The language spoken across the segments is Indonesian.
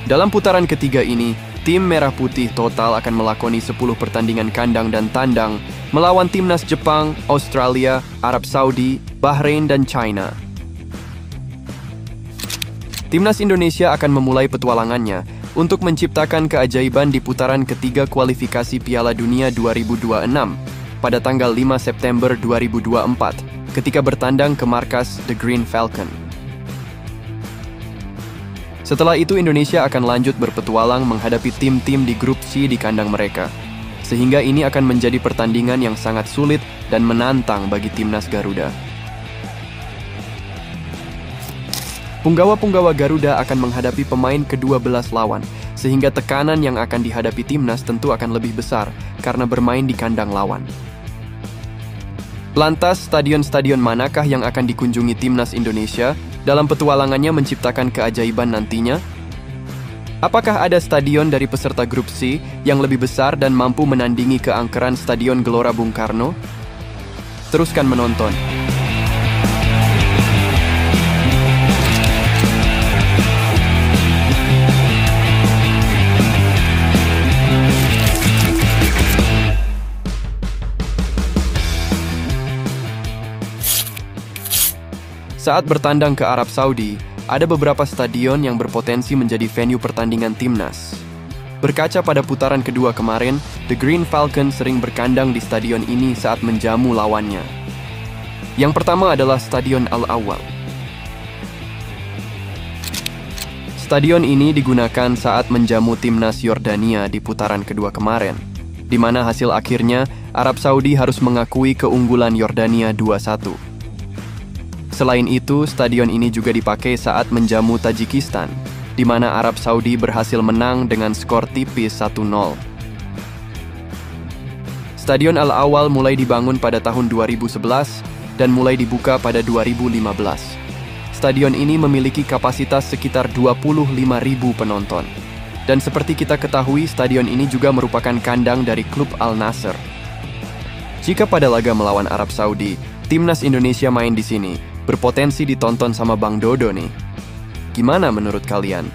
Dalam putaran ketiga ini, tim Merah Putih total akan melakoni 10 pertandingan kandang dan tandang melawan timnas Jepang, Australia, Arab Saudi, Bahrain, dan China. Timnas Indonesia akan memulai petualangannya untuk menciptakan keajaiban di putaran ketiga kualifikasi Piala Dunia 2026 pada tanggal 5 September 2024 ketika bertandang ke markas The Green Falcon. Setelah itu Indonesia akan lanjut berpetualang menghadapi tim-tim di grup C di kandang mereka. Sehingga ini akan menjadi pertandingan yang sangat sulit dan menantang bagi timnas Garuda. Punggawa-punggawa Garuda akan menghadapi pemain ke-12 lawan, sehingga tekanan yang akan dihadapi timnas tentu akan lebih besar karena bermain di kandang lawan. Lantas, stadion-stadion manakah yang akan dikunjungi timnas Indonesia dalam petualangannya menciptakan keajaiban nantinya? Apakah ada stadion dari peserta grup C yang lebih besar dan mampu menandingi keangkeran Stadion Gelora Bung Karno? Teruskan menonton. Saat bertandang ke Arab Saudi, ada beberapa stadion yang berpotensi menjadi venue pertandingan timnas. Berkaca pada putaran kedua kemarin, The Green Falcon sering berkandang di stadion ini saat menjamu lawannya. Yang pertama adalah Stadion Al-Awwal. Stadion ini digunakan saat menjamu timnas Yordania di putaran kedua kemarin, di mana hasil akhirnya Arab Saudi harus mengakui keunggulan Yordania 2-1. Selain itu, stadion ini juga dipakai saat menjamu Tajikistan, di mana Arab Saudi berhasil menang dengan skor tipis 1-0. Stadion Al-Awwal mulai dibangun pada tahun 2011 dan mulai dibuka pada 2015. Stadion ini memiliki kapasitas sekitar 25.000 penonton. Dan seperti kita ketahui, stadion ini juga merupakan kandang dari klub Al-Nassr. Jika pada laga melawan Arab Saudi, timnas Indonesia main di sini, berpotensi ditonton sama Bang Dodo nih. Gimana menurut kalian?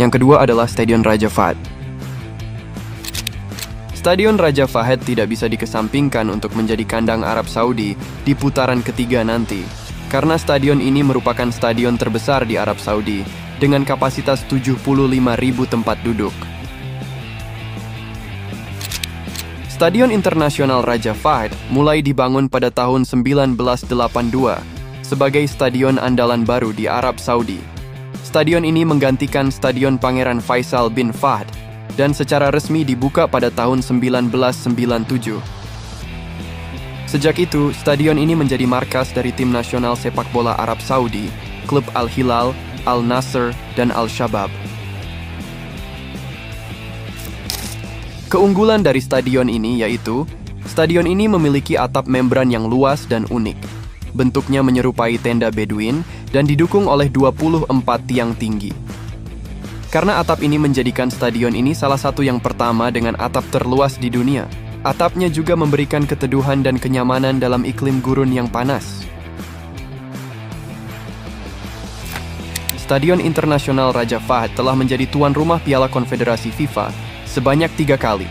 Yang kedua adalah Stadion Raja Fahd. Stadion Raja Fahd tidak bisa dikesampingkan untuk menjadi kandang Arab Saudi di putaran ketiga nanti, karena stadion ini merupakan stadion terbesar di Arab Saudi dengan kapasitas 75.000 tempat duduk. Stadion Internasional Raja Fahd mulai dibangun pada tahun 1982 sebagai stadion andalan baru di Arab Saudi. Stadion ini menggantikan Stadion Pangeran Faisal bin Fahd dan secara resmi dibuka pada tahun 1997. Sejak itu, stadion ini menjadi markas dari tim nasional sepak bola Arab Saudi, klub Al-Hilal, Al-Nassr, dan Al-Shabab. Keunggulan dari stadion ini yaitu, stadion ini memiliki atap membran yang luas dan unik. Bentuknya menyerupai tenda Beduin dan didukung oleh 24 tiang tinggi. Karena atap ini menjadikan stadion ini salah satu yang pertama dengan atap terluas di dunia. Atapnya juga memberikan keteduhan dan kenyamanan dalam iklim gurun yang panas. Stadion Internasional Raja Fahd telah menjadi tuan rumah Piala Konfederasi FIFA sebanyak 3 kali,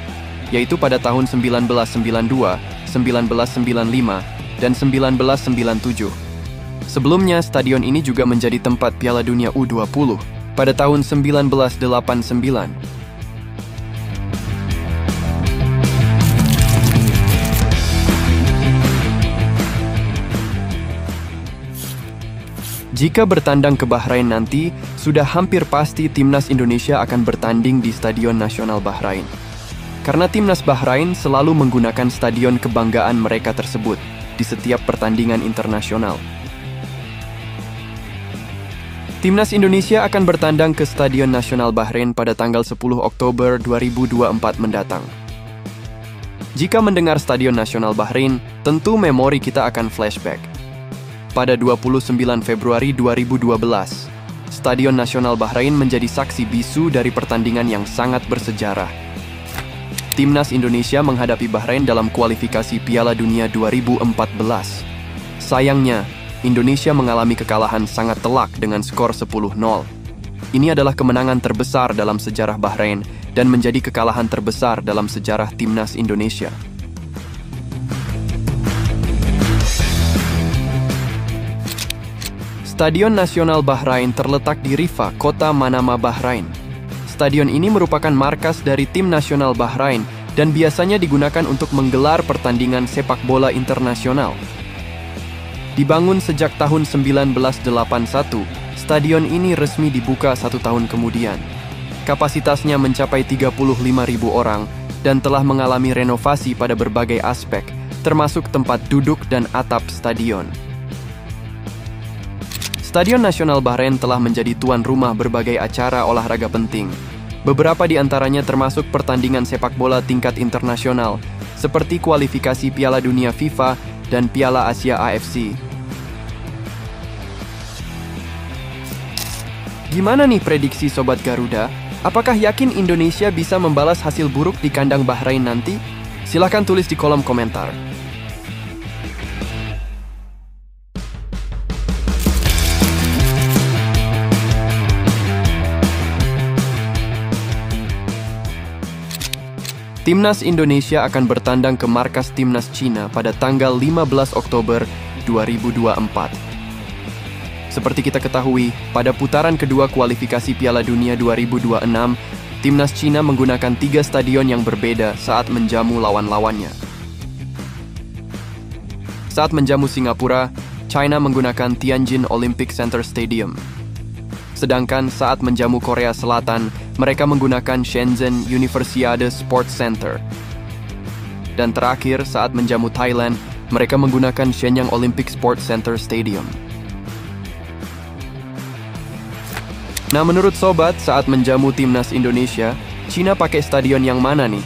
yaitu pada tahun 1992, 1995, dan 1997. Sebelumnya, stadion ini juga menjadi tempat Piala Dunia U20 pada tahun 1989. Jika bertandang ke Bahrain nanti, sudah hampir pasti timnas Indonesia akan bertanding di Stadion Nasional Bahrain. Karena timnas Bahrain selalu menggunakan stadion kebanggaan mereka tersebut di setiap pertandingan internasional. Timnas Indonesia akan bertandang ke Stadion Nasional Bahrain pada tanggal 10 Oktober 2024 mendatang. Jika mendengar Stadion Nasional Bahrain, tentu memori kita akan flashback. Pada 29 Februari 2012, Stadion Nasional Bahrain menjadi saksi bisu dari pertandingan yang sangat bersejarah. Timnas Indonesia menghadapi Bahrain dalam kualifikasi Piala Dunia 2014. Sayangnya, Indonesia mengalami kekalahan sangat telak dengan skor 10-0. Ini adalah kemenangan terbesar dalam sejarah Bahrain dan menjadi kekalahan terbesar dalam sejarah timnas Indonesia. Stadion Nasional Bahrain terletak di Riffa, kota Manama, Bahrain. Stadion ini merupakan markas dari tim nasional Bahrain dan biasanya digunakan untuk menggelar pertandingan sepak bola internasional. Dibangun sejak tahun 1981, stadion ini resmi dibuka 1 tahun kemudian. Kapasitasnya mencapai 35.000 orang dan telah mengalami renovasi pada berbagai aspek, termasuk tempat duduk dan atap stadion. Stadion Nasional Bahrain telah menjadi tuan rumah berbagai acara olahraga penting. Beberapa di antaranya termasuk pertandingan sepak bola tingkat internasional, seperti kualifikasi Piala Dunia FIFA dan Piala Asia AFC. Gimana nih prediksi Sobat Garuda? Apakah yakin Indonesia bisa membalas hasil buruk di kandang Bahrain nanti? Silahkan tulis di kolom komentar. Timnas Indonesia akan bertandang ke markas Timnas Cina pada tanggal 15 Oktober 2024. Seperti kita ketahui, pada putaran kedua kualifikasi Piala Dunia 2026, Timnas Cina menggunakan 3 stadion yang berbeda saat menjamu lawan-lawannya. Saat menjamu Singapura, China menggunakan Tianjin Olympic Center Stadium. Sedangkan saat menjamu Korea Selatan, mereka menggunakan Shenzhen Universiade Sports Center. Dan terakhir, saat menjamu Thailand, mereka menggunakan Shenyang Olympic Sports Center Stadium. Nah, menurut Sobat, saat menjamu Timnas Indonesia, Cina pakai stadion yang mana nih?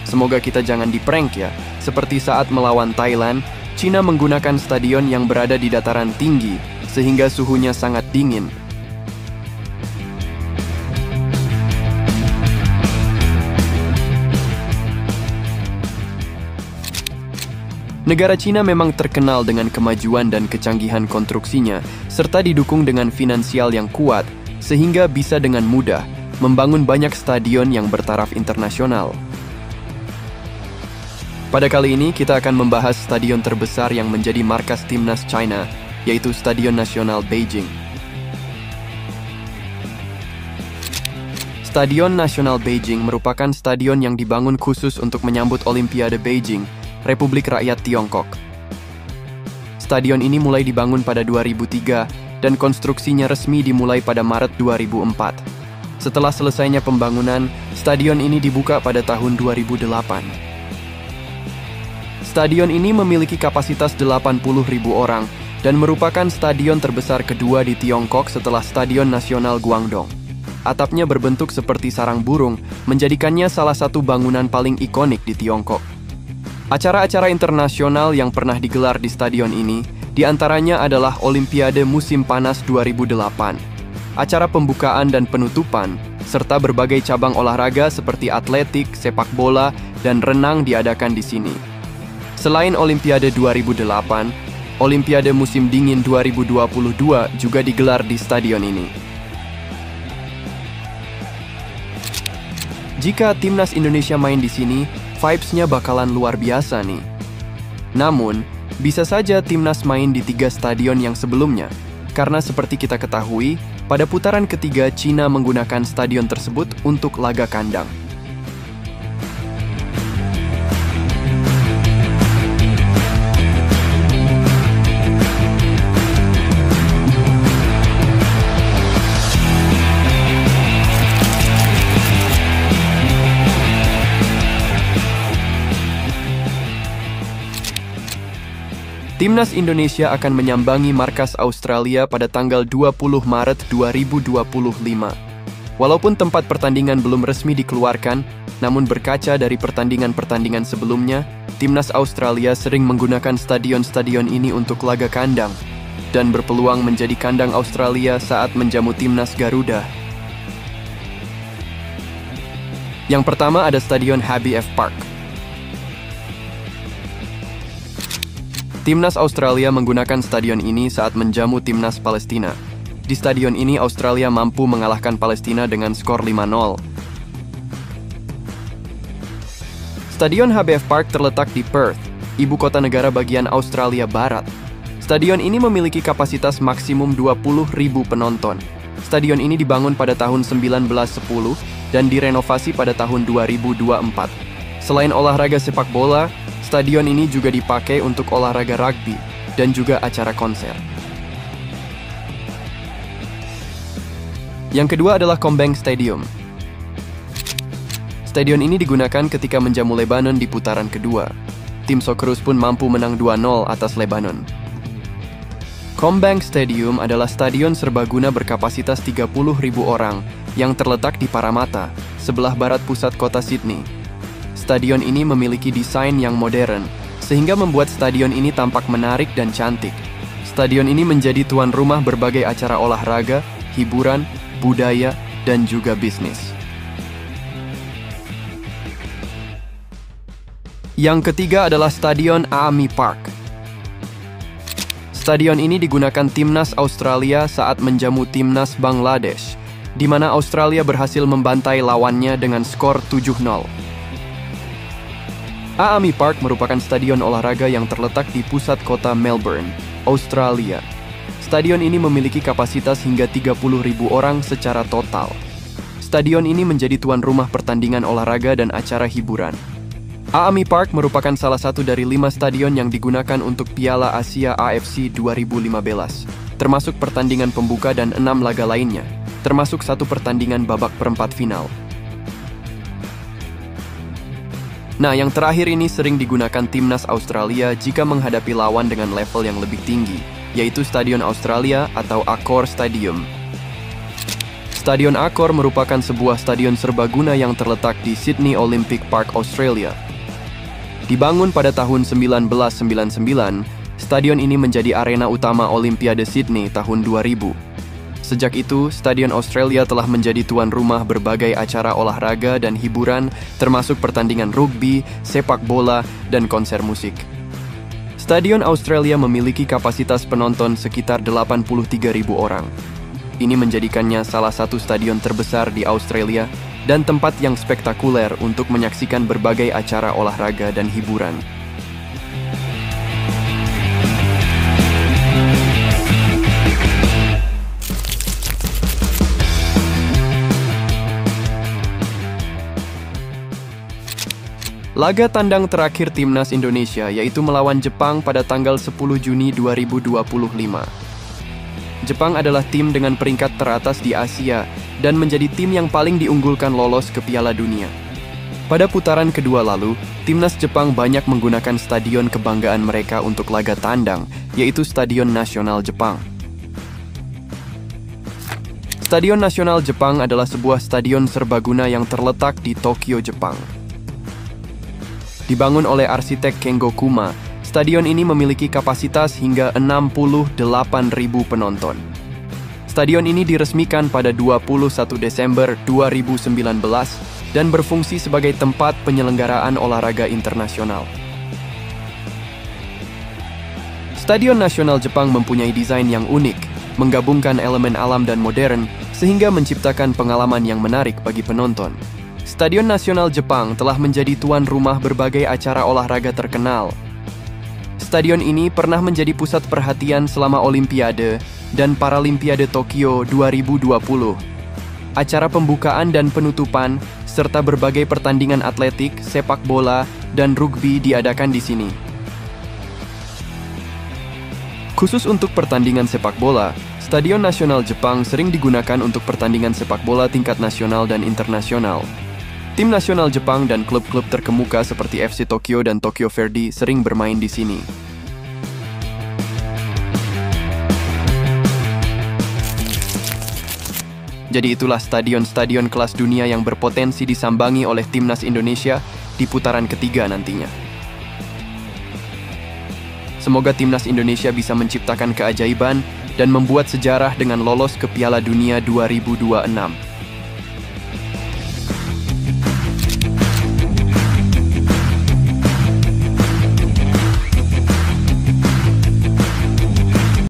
Semoga kita jangan di-prank ya. Seperti saat melawan Thailand, Cina menggunakan stadion yang berada di dataran tinggi, sehingga suhunya sangat dingin. Negara Cina memang terkenal dengan kemajuan dan kecanggihan konstruksinya, serta didukung dengan finansial yang kuat, sehingga bisa dengan mudah membangun banyak stadion yang bertaraf internasional. Pada kali ini, kita akan membahas stadion terbesar yang menjadi markas Timnas China, yaitu Stadion Nasional Beijing. Stadion Nasional Beijing merupakan stadion yang dibangun khusus untuk menyambut Olimpiade Beijing, Republik Rakyat Tiongkok. Stadion ini mulai dibangun pada 2003 dan konstruksinya resmi dimulai pada Maret 2004. Setelah selesainya pembangunan, stadion ini dibuka pada tahun 2008. Stadion ini memiliki kapasitas 80.000 orang dan merupakan stadion terbesar kedua di Tiongkok setelah Stadion Nasional Guangdong. Atapnya berbentuk seperti sarang burung, menjadikannya salah satu bangunan paling ikonik di Tiongkok. Acara-acara internasional yang pernah digelar di stadion ini, diantaranya adalah Olimpiade Musim Panas 2008, acara pembukaan dan penutupan, serta berbagai cabang olahraga seperti atletik, sepak bola, dan renang diadakan di sini. Selain Olimpiade 2008, Olimpiade Musim Dingin 2022 juga digelar di stadion ini. Jika Timnas Indonesia main di sini, vibes-nya bakalan luar biasa nih. Namun, bisa saja Timnas main di 3 stadion yang sebelumnya, karena seperti kita ketahui, pada putaran ketiga Cina menggunakan stadion tersebut untuk laga kandang. Timnas Indonesia akan menyambangi markas Australia pada tanggal 20 Maret 2025. Walaupun tempat pertandingan belum resmi dikeluarkan, namun berkaca dari pertandingan-pertandingan sebelumnya, Timnas Australia sering menggunakan stadion-stadion ini untuk laga kandang dan berpeluang menjadi kandang Australia saat menjamu Timnas Garuda. Yang pertama ada Stadion Habi F Park. Timnas Australia menggunakan stadion ini saat menjamu Timnas Palestina. Di stadion ini, Australia mampu mengalahkan Palestina dengan skor 5-0. Stadion HBF Park terletak di Perth, ibu kota negara bagian Australia Barat. Stadion ini memiliki kapasitas maksimum 20.000 penonton. Stadion ini dibangun pada tahun 1910 dan direnovasi pada tahun 2024. Selain olahraga sepak bola, stadion ini juga dipakai untuk olahraga rugby dan juga acara konser. Yang kedua adalah CommBank Stadium. Stadion ini digunakan ketika menjamu Lebanon di putaran kedua. Tim Socceroos pun mampu menang 2-0 atas Lebanon. CommBank Stadium adalah stadion serbaguna berkapasitas 30.000 orang yang terletak di Parramatta, sebelah barat pusat kota Sydney. Stadion ini memiliki desain yang modern, sehingga membuat stadion ini tampak menarik dan cantik. Stadion ini menjadi tuan rumah berbagai acara olahraga, hiburan, budaya, dan juga bisnis. Yang ketiga adalah Stadion AAMI Park. Stadion ini digunakan Timnas Australia saat menjamu Timnas Bangladesh, di mana Australia berhasil membantai lawannya dengan skor 7-0. AAMI Park merupakan stadion olahraga yang terletak di pusat kota Melbourne, Australia. Stadion ini memiliki kapasitas hingga 30.000 orang secara total. Stadion ini menjadi tuan rumah pertandingan olahraga dan acara hiburan. AAMI Park merupakan salah satu dari 5 stadion yang digunakan untuk Piala Asia AFC 2015, termasuk pertandingan pembuka dan 6 laga lainnya, termasuk 1 pertandingan babak perempat final. Nah, yang terakhir ini sering digunakan Timnas Australia jika menghadapi lawan dengan level yang lebih tinggi, yaitu Stadion Australia atau Accor Stadium. Stadion Accor merupakan sebuah stadion serbaguna yang terletak di Sydney Olympic Park, Australia. Dibangun pada tahun 1999, stadion ini menjadi arena utama Olimpiade Sydney tahun 2000. Sejak itu, Stadion Australia telah menjadi tuan rumah berbagai acara olahraga dan hiburan, termasuk pertandingan rugby, sepak bola, dan konser musik. Stadion Australia memiliki kapasitas penonton sekitar 83.000 orang. Ini menjadikannya salah satu stadion terbesar di Australia dan tempat yang spektakuler untuk menyaksikan berbagai acara olahraga dan hiburan. Laga tandang terakhir Timnas Indonesia yaitu melawan Jepang pada tanggal 10 Juni 2025. Jepang adalah tim dengan peringkat teratas di Asia dan menjadi tim yang paling diunggulkan lolos ke Piala Dunia. Pada putaran kedua lalu, Timnas Jepang banyak menggunakan stadion kebanggaan mereka untuk laga tandang, yaitu Stadion Nasional Jepang. Stadion Nasional Jepang adalah sebuah stadion serbaguna yang terletak di Tokyo, Jepang. Dibangun oleh arsitek Kengo Kuma, stadion ini memiliki kapasitas hingga 68.000 penonton. Stadion ini diresmikan pada 21 Desember 2019 dan berfungsi sebagai tempat penyelenggaraan olahraga internasional. Stadion Nasional Jepang mempunyai desain yang unik, menggabungkan elemen alam dan modern, sehingga menciptakan pengalaman yang menarik bagi penonton. Stadion Nasional Jepang telah menjadi tuan rumah berbagai acara olahraga terkenal. Stadion ini pernah menjadi pusat perhatian selama Olimpiade dan Paralimpiade Tokyo 2020. Acara pembukaan dan penutupan, serta berbagai pertandingan atletik, sepak bola, dan rugby diadakan di sini. Khusus untuk pertandingan sepak bola, Stadion Nasional Jepang sering digunakan untuk pertandingan sepak bola tingkat nasional dan internasional. Tim nasional Jepang dan klub-klub terkemuka seperti FC Tokyo dan Tokyo Verdy sering bermain di sini. Jadi itulah stadion-stadion kelas dunia yang berpotensi disambangi oleh Timnas Indonesia di putaran ketiga nantinya. Semoga Timnas Indonesia bisa menciptakan keajaiban dan membuat sejarah dengan lolos ke Piala Dunia 2026.